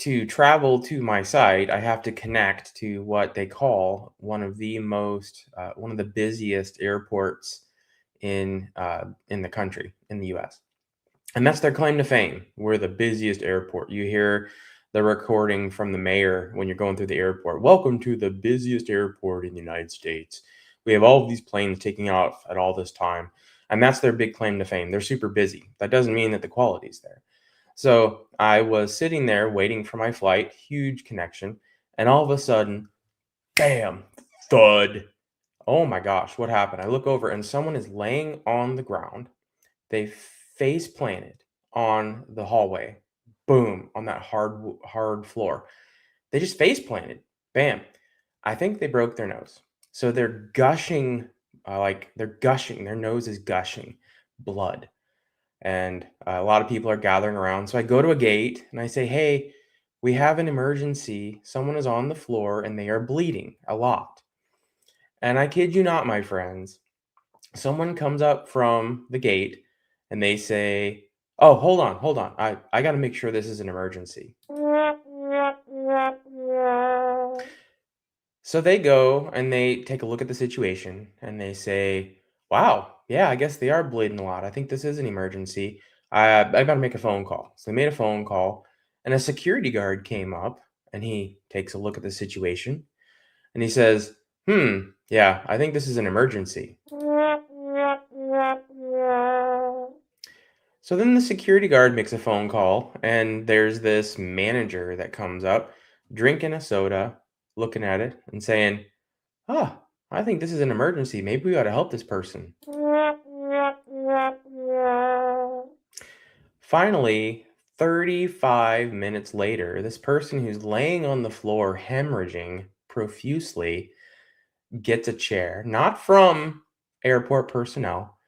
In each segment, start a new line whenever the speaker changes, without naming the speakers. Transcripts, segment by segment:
to travel to my site, I have to connect to what they call one of the busiest airports in the country, in the U.S. And that's their claim to fame. We're the busiest airport. You hear the recording from the mayor when you're going through the airport. Welcome to the busiest airport in the United States. We have all of these planes taking off at all this time. And that's their big claim to fame. They're super busy. That doesn't mean that the quality's there. So I was sitting there waiting for my flight, huge connection, and all of a sudden, bam, thud. Oh my gosh, what happened? I look over and someone is laying on the ground. They face planted on the hallway. Boom, on that hard floor. They just face planted. Bam. I think they broke their nose. So they're gushing, they're gushing. Their nose is gushing blood. And a lot of people are gathering around. So I go to a gate and I say, "Hey, we have an emergency. Someone is on the floor and they are bleeding a lot." And I kid you not, my friends, someone comes up from the gate and they say, "Oh, hold on. I got to make sure this is an emergency." So they go and they take a look at the situation and they say, "Wow, yeah, I guess they are bleeding a lot. I think this is an emergency. I got to make a phone call." So they made a phone call and a security guard came up and he takes a look at the situation and he says, yeah, I think this is an emergency." So then the security guard makes a phone call, and there's this manager that comes up, drinking a soda, looking at it, and saying, "Ah, I think this is an emergency. Maybe we ought to help this person." Finally, 35 minutes later, this person who's laying on the floor, hemorrhaging profusely, gets a chair, not from airport personnel,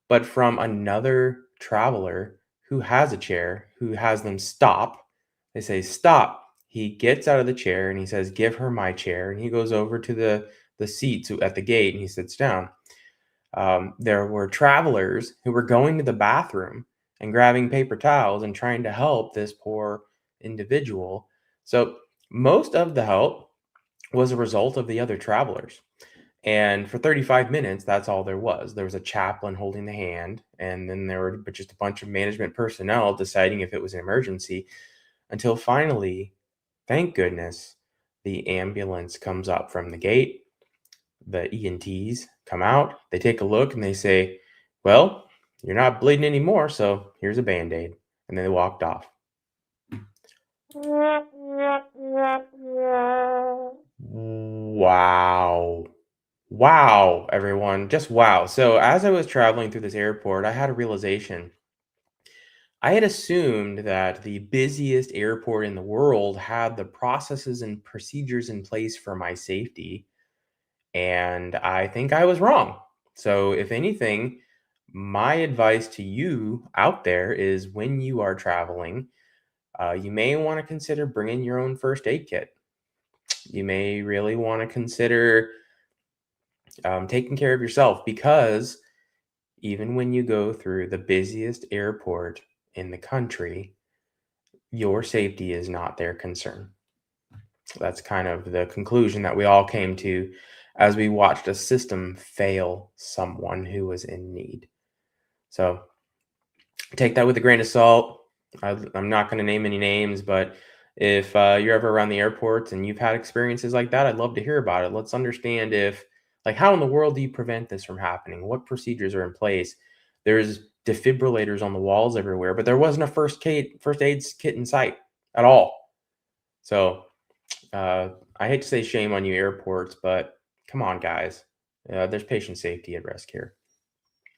but from another traveler who has a chair, who has them stop. They say, "Stop." He gets out of the chair and he says, "Give her my chair." And he goes over to the seats at the gate and he sits down. There were travelers who were going to the bathroom and grabbing paper towels and trying to help this poor individual. So most of the help was a result of the other travelers. And for 35 minutes, that's all there was. There was a chaplain holding the hand, and then there were just a bunch of management personnel deciding if it was an emergency until finally, thank goodness, the ambulance comes up from the gate. The ENTs come out, they take a look, and they say, "Well, you're not bleeding anymore, so here's a band aid." And then they walked off. Wow. Wow, everyone. Just wow. So, as I was traveling through this airport, I had a realization. I had assumed that the busiest airport in the world had the processes and procedures in place for my safety, and I think I was wrong. So, if anything, my advice to you out there is when you are traveling, you may want to consider bringing your own first aid kit. You may really want to consider taking care of yourself because even when you go through the busiest airport in the country, your safety is not their concern. That's kind of the conclusion that we all came to as we watched a system fail someone who was in need. So take that with a grain of salt. I'm not going to name any names, but if you're ever around the airports and you've had experiences like that, I'd love to hear about it. Let's understand how in the world do you prevent this from happening? What procedures are in place? There's defibrillators on the walls everywhere, but there wasn't a first aid kit in sight at all. So I hate to say shame on you airports, but come on, guys. There's patient safety at risk here.